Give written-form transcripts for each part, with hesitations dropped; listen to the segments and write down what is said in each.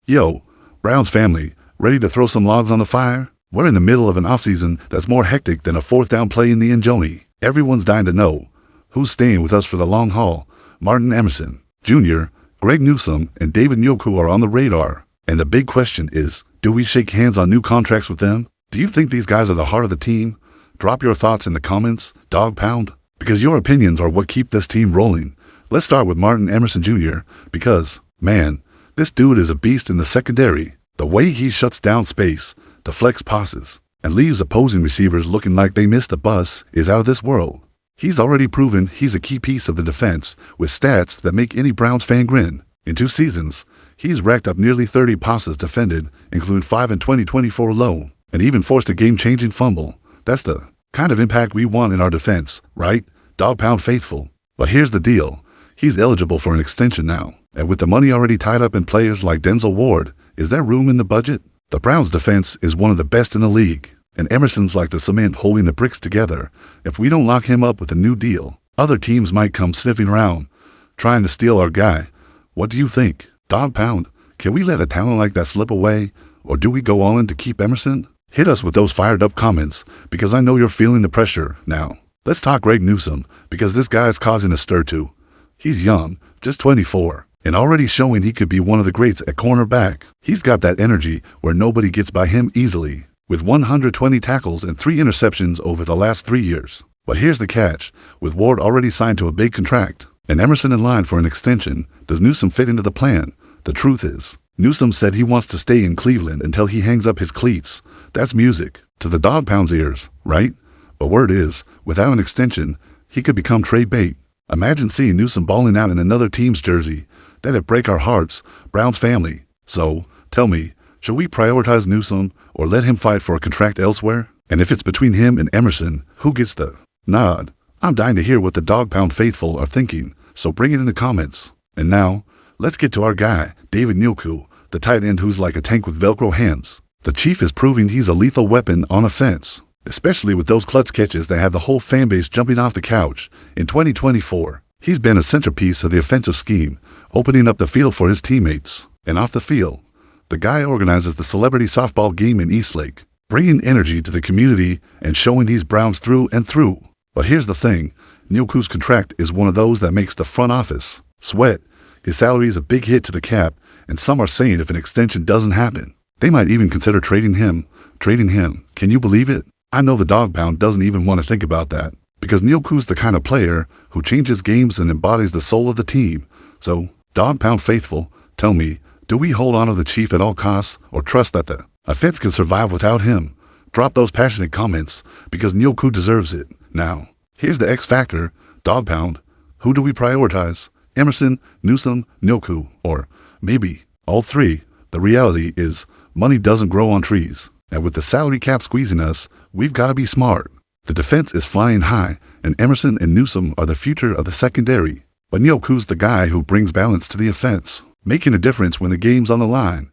Yo, Browns family, ready to throw some logs on the fire? We're in the middle of an offseason that's more hectic than a fourth down play in the end zone. Everyone's dying to know who's staying with us for the long haul. Martin Emerson Jr., Greg Newsome, and David Njoku are on the radar. And the big question is, do we shake hands on new contracts with them? Do you think these guys are the heart of the team? Drop your thoughts in the comments, dog pound, because your opinions are what keep this team rolling. Let's start with Martin Emerson Jr. because, man, this dude is a beast in the secondary. The way he shuts down space, deflects passes, and leaves opposing receivers looking like they missed the bus is out of this world. He's already proven he's a key piece of the defense with stats that make any Browns fan grin. In 2 seasons, he's racked up nearly 30 passes defended, including 5 in 2024 alone, and even forced a game-changing fumble. That's the kind of impact we want in our defense, right? Dog pound faithful. But here's the deal. He's eligible for an extension now, and with the money already tied up in players like Denzel Ward, is there room in the budget? The Browns' defense is one of the best in the league, and Emerson's like the cement holding the bricks together. If we don't lock him up with a new deal, other teams might come sniffing around, trying to steal our guy. What do you think? Dog pound, can we let a talent like that slip away, or do we go all in to keep Emerson? Hit us with those fired up comments, because I know you're feeling the pressure now. Let's talk Greg Newsome, because this guy is causing a stir too. He's young, just 24, and already showing he could be one of the greats at cornerback. He's got that energy where nobody gets by him easily, with 120 tackles and 3 interceptions over the last 3 years. But here's the catch, with Ward already signed to a big contract, and Emerson in line for an extension, does Newsome fit into the plan? The truth is, Newsome said he wants to stay in Cleveland until he hangs up his cleats. That's music to the dog pound's ears, right? But word is, without an extension, he could become trade bait. Imagine seeing Newsome balling out in another team's jersey. That'd break our hearts, Browns family. So, tell me, should we prioritize Newsome or let him fight for a contract elsewhere? And if it's between him and Emerson, who gets the nod? I'm dying to hear what the dog pound faithful are thinking, so bring it in the comments. And now, let's get to our guy, David Njoku, the tight end who's like a tank with Velcro hands. The Chief is proving he's a lethal weapon on offense, especially with those clutch catches that have the whole fan base jumping off the couch. In 2024, he's been a centerpiece of the offensive scheme, opening up the field for his teammates. And off the field, the guy organizes the celebrity softball game in Eastlake, bringing energy to the community and showing he's Browns through and through. But here's the thing, Njoku's contract is one of those that makes the front office sweat. His salary is a big hit to the cap, and some are saying if an extension doesn't happen, they might even consider trading him. Can you believe it? I know the dog pound doesn't even want to think about that, because Njoku's the kind of player who changes games and embodies the soul of the team. So, dog pound faithful, tell me, do we hold on to the Chief at all costs or trust that the offense can survive without him? Drop those passionate comments, because Njoku deserves it. Now, here's the X factor, dog pound. Who do we prioritize? Emerson, Newsome, Njoku, or maybe all three? The reality is, money doesn't grow on trees, and with the salary cap squeezing us, we've got to be smart. The defense is flying high, and Emerson and Newsome are the future of the secondary. But Njoku's the guy who brings balance to the offense, making a difference when the game's on the line.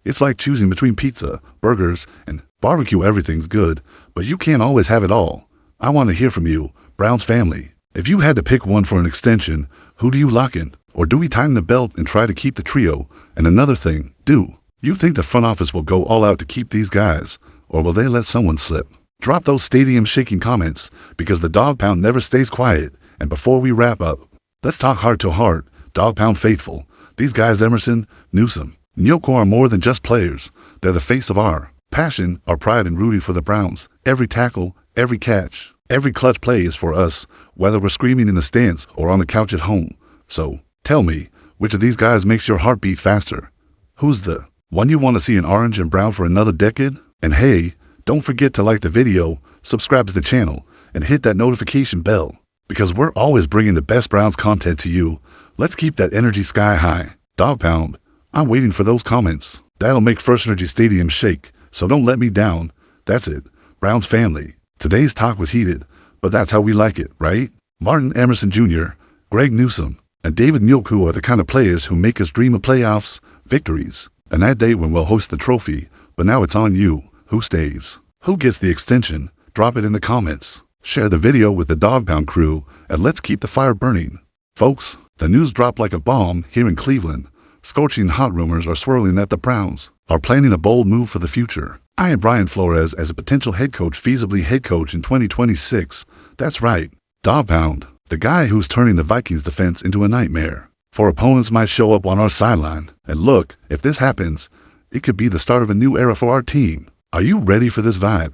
It's like choosing between pizza, burgers, and barbecue. Everything's good, but you can't always have it all. I want to hear from you, Browns family. If you had to pick one for an extension, who do you lock in? Or do we tighten the belt and try to keep the trio? And another thing, do you think the front office will go all out to keep these guys, or will they let someone slip? Drop those stadium-shaking comments, because the dog pound never stays quiet. And before we wrap up, let's talk heart to heart, dog pound faithful. These guys, Emerson, Newsome, Njoku, are more than just players. They're the face of our passion, our pride in rooting for the Browns. Every tackle, every catch, every clutch play is for us, whether we're screaming in the stands or on the couch at home. So, tell me, which of these guys makes your heart beat faster? Who's the one you want to see in orange and brown for another decade? And hey, don't forget to like the video, subscribe to the channel, and hit that notification bell, because we're always bringing the best Browns content to you. Let's keep that energy sky high. Dog pound, I'm waiting for those comments. That'll make First Energy Stadium shake, so don't let me down. That's it, Browns family. Today's talk was heated, but that's how we like it, right? Martin Emerson Jr., Greg Newsome, and David Njoku are the kind of players who make us dream of playoffs, victories, and that day when we'll host the trophy. But now it's on you. Who stays? Who gets the extension? Drop it in the comments. Share the video with the Dog Pound crew, and let's keep the fire burning. Folks, the news dropped like a bomb here in Cleveland. Scorching hot rumors are swirling that the Browns are planning a bold move for the future, eyeing Brian Flores as a potential head coach, feasibly head coach in 2026. That's right, Dog Pound, the guy who's turning the Vikings defense into a nightmare for opponents might show up on our sideline. And look, if this happens, it could be the start of a new era for our team. Are you ready for this vibe?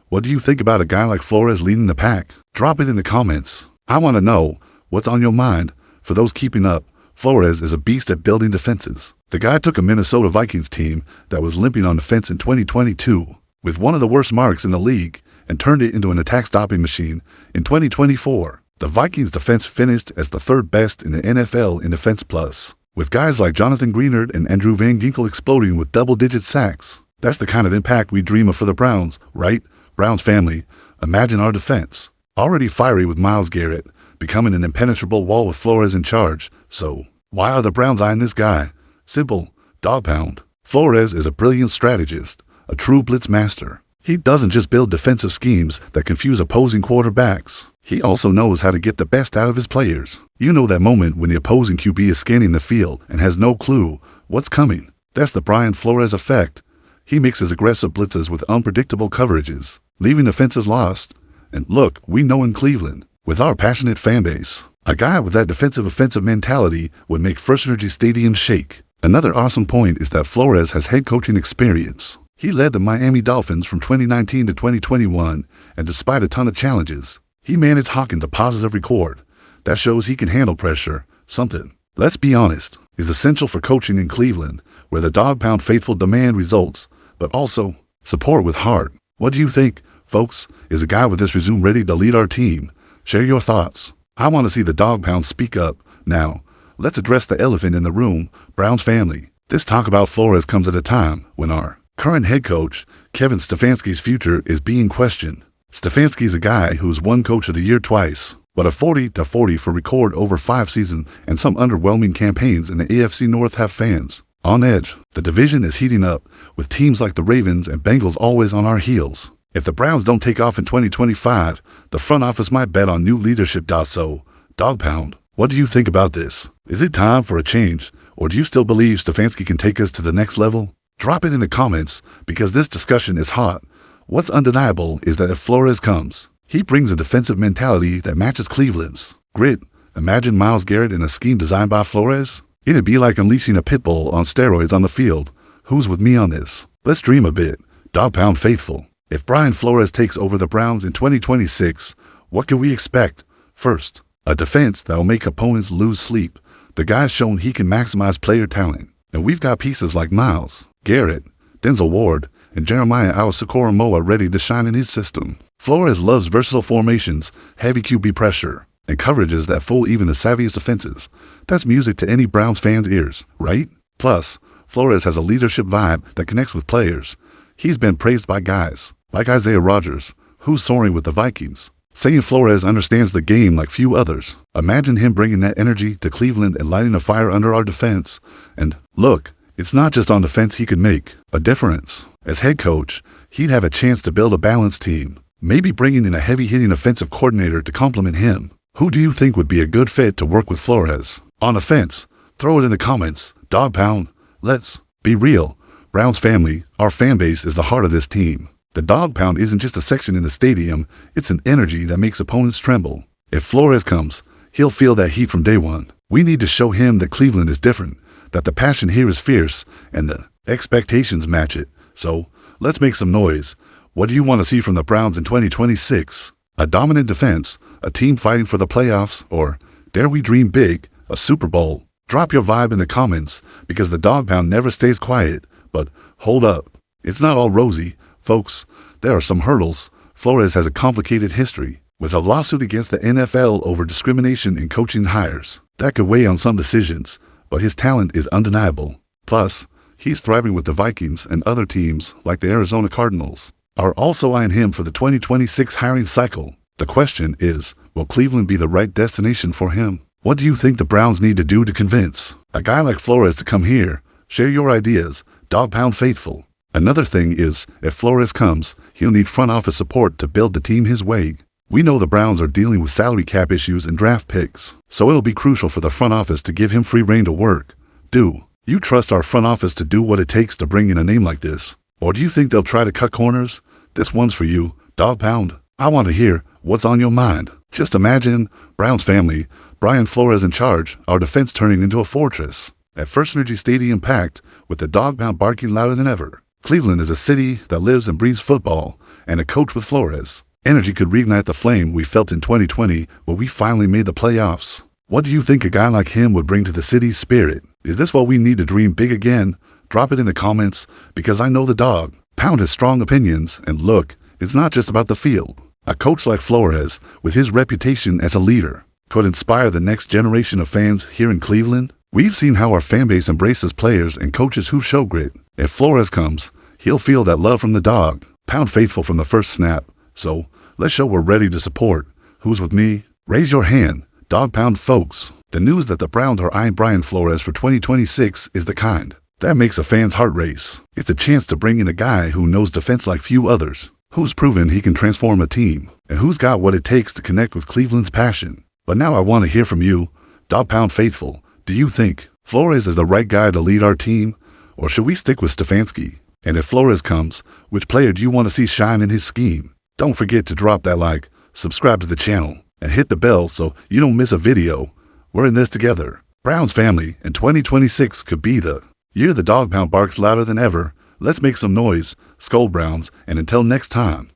What do you think about a guy like Flores leading the pack? Drop it in the comments. I want to know what's on your mind. For those keeping up, Flores is a beast at building defenses. The guy took a Minnesota Vikings team that was limping on defense in 2022 with one of the worst marks in the league and turned it into an attack-stopping machine in 2024. The Vikings defense finished as the third best in the NFL in defense plus, with guys like Jonathan Greenard and Andrew Van Ginkel exploding with double-digit sacks. That's the kind of impact we dream of for the Browns, right? Browns family, imagine our defense. Already fiery with Myles Garrett, becoming an impenetrable wall with Flores in charge. So, why are the Browns eyeing this guy? Simple, Dog Pound. Flores is a brilliant strategist, a true blitz master. He doesn't just build defensive schemes that confuse opposing quarterbacks. He also knows how to get the best out of his players. You know that moment when the opposing QB is scanning the field and has no clue what's coming. That's the Brian Flores effect. He mixes aggressive blitzes with unpredictable coverages, leaving defenses lost. And look, we know in Cleveland, with our passionate fan base, a guy with that defensive-offensive mentality would make First Energy Stadium shake. Another awesome point is that Flores has head coaching experience. He led the Miami Dolphins from 2019 to 2021, and despite a ton of challenges, he managed Hawkins a positive record. That shows he can handle pressure, something, let's be honest, is essential for coaching in Cleveland, where the Dog Pound faithful demand results, but also support with heart. What do you think, folks? Is a guy with this resume ready to lead our team? Share your thoughts. I want to see the Dog Pound speak up. Now, let's address the elephant in the room, Browns family. This talk about Flores comes at a time when our current head coach, Kevin Stefanski's future is being questioned. Stefanski's a guy who's won Coach of the Year twice, but a 40-40 for record over 5 seasons and some underwhelming campaigns in the AFC North have fans on edge. The division is heating up, with teams like the Ravens and Bengals always on our heels. If the Browns don't take off in 2025, the front office might bet on new leadership. So, Dog Pound, what do you think about this? Is it time for a change, or do you still believe Stefanski can take us to the next level? Drop it in the comments, because this discussion is hot. What's undeniable is that if Flores comes, he brings a defensive mentality that matches Cleveland's grit. Imagine Myles Garrett in a scheme designed by Flores. It'd be like unleashing a pit bull on steroids on the field. Who's with me on this? Let's dream a bit. Dog Pound faithful. If Brian Flores takes over the Browns in 2026, what can we expect? First, a defense that will make opponents lose sleep. The guy's shown he can maximize player talent, and we've got pieces like Myles Garrett, Denzel Ward, and Jeremiah Owusu-Koramoah ready to shine in his system. Flores loves versatile formations, heavy QB pressure, and coverages that fool even the savviest defenses. That's music to any Browns fan's ears, right? Plus, Flores has a leadership vibe that connects with players. He's been praised by guys like Isaiah Rodgers, who's soaring with the Vikings, saying Flores understands the game like few others. Imagine him bringing that energy to Cleveland and lighting a fire under our defense. And look, it's not just on defense he could make a difference. As head coach, he'd have a chance to build a balanced team, maybe bringing in a heavy-hitting offensive coordinator to complement him. Who do you think would be a good fit to work with Flores? On offense, throw it in the comments. Dog Pound, let's be real. Browns family, our fan base is the heart of this team. The Dog Pound isn't just a section in the stadium, it's an energy that makes opponents tremble. If Flores comes, he'll feel that heat from day one. We need to show him that Cleveland is different, that the passion here is fierce, and the expectations match it. So, let's make some noise. What do you want to see from the Browns in 2026? A dominant defense, a team fighting for the playoffs, or dare we dream big, a Super Bowl? Drop your vibe in the comments, because the Dog Pound never stays quiet. But hold up, it's not all rosy, folks. There are some hurdles. Flores has a complicated history, with a lawsuit against the NFL over discrimination in coaching hires. That could weigh on some decisions, but his talent is undeniable. Plus, he's thriving with the Vikings, and other teams, like the Arizona Cardinals, are also eyeing him for the 2026 hiring cycle. The question is, will Cleveland be the right destination for him? What do you think the Browns need to do to convince a guy like Flores to come here? Share your ideas. Dog Pound faithful. Another thing is, if Flores comes, he'll need front office support to build the team his way. We know the Browns are dealing with salary cap issues and draft picks, so it'll be crucial for the front office to give him free rein to work. Do You trust our front office to do what it takes to bring in a name like this? Or do you think they'll try to cut corners? This one's for you, Dog Pound. I want to hear what's on your mind. Just imagine Browns family, Brian Flores in charge, our defense turning into a fortress. At First Energy Stadium packed, with the Dog Pound barking louder than ever. Cleveland is a city that lives and breathes football, and a coach with Flores. Energy could reignite the flame we felt in 2020 when we finally made the playoffs. What do you think a guy like him would bring to the city's spirit? Is this what we need to dream big again? Drop it in the comments, because I know the Dog Pound has strong opinions, and look, it's not just about the field. A coach like Flores, with his reputation as a leader, could inspire the next generation of fans here in Cleveland. We've seen how our fan base embraces players and coaches who show grit. If Flores comes, he'll feel that love from the Dog Pound faithful from the first snap. So, let's show we're ready to support. Who's with me? Raise your hand, Dog Pound folks. The news that the Browns are eyeing Brian Flores for 2026 is the kind that makes a fan's heart race. It's a chance to bring in a guy who knows defense like few others, who's proven he can transform a team, and who's got what it takes to connect with Cleveland's passion. But now I want to hear from you, Dog Pound faithful. Do you think Flores is the right guy to lead our team, or should we stick with Stefanski? And if Flores comes, which player do you want to see shine in his scheme? Don't forget to drop that like, subscribe to the channel, and hit the bell so you don't miss a video. We're in this together. Browns family, and 2026 could be the year the Dog Pound barks louder than ever. Let's make some noise, Skull Browns, and until next time.